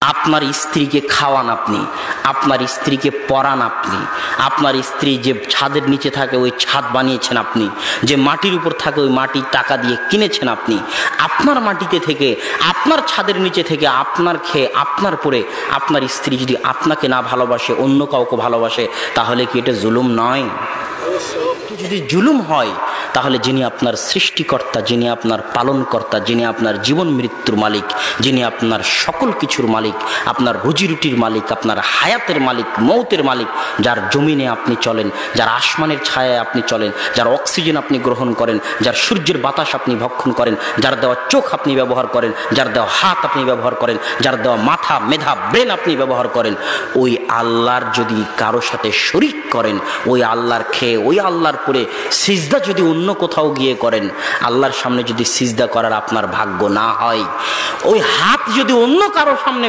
আপনার স্ত্রীকে খাওয়ান আপনি, আপনার স্ত্রীকে পরান আপনি, আপনার স্ত্রী যে ছাদের নিচে থাকে ওই ছাদ বানিয়েছেন আপনি, যে মাটির উপর থাকে ওই মাটি টাকা দিয়ে কিনেছেন আপনি। আপনার মাটিতে থেকে, আপনার ছাদের নিচে থেকে, আপনার খেয়ে, আপনার পরে আপনার স্ত্রী যদি আপনাকে না ভালোবাসে অন্য কাউকে ভালোবাসে, তাহলে কি এটা জুলুম নয়? যদি জুলুম হয় তাহলে যিনি আপনার সৃষ্টিকর্তা, যিনি আপনার পালনকর্তা, যিনি আপনার জীবন মৃত্যুর মালিক, যিনি আপনার সকল কিছুর মালিক, আপনার রুজি রুটির মালিক, আপনার হায়াতের মালিক, মৌতের মালিক, যার জমিনে আপনি চলেন, যার আসমানের ছায়ায় আপনি চলেন, যার অক্সিজেন আপনি গ্রহণ করেন, যার সূর্যের বাতাস আপনি ভক্ষণ করেন, যার দেওয়া চোখ আপনি ব্যবহার করেন, যার দেওয়া হাত আপনি ব্যবহার করেন, যার দেওয়া মাথা, মেধা, ব্রেন আপনি ব্যবহার করেন, ওই আল্লাহর যদি কারো সাথে শরীক করেন, ওই আল্লাহর খেয়ে, ওই আল্লাহর পরে সিজদা যদি অন্য কোথাও গিয়ে করেন, আল্লাহর সামনে যদি সিজদা করার আপনার ভাগ্য না হয়, ওই হাত যদি অন্য কারো সামনে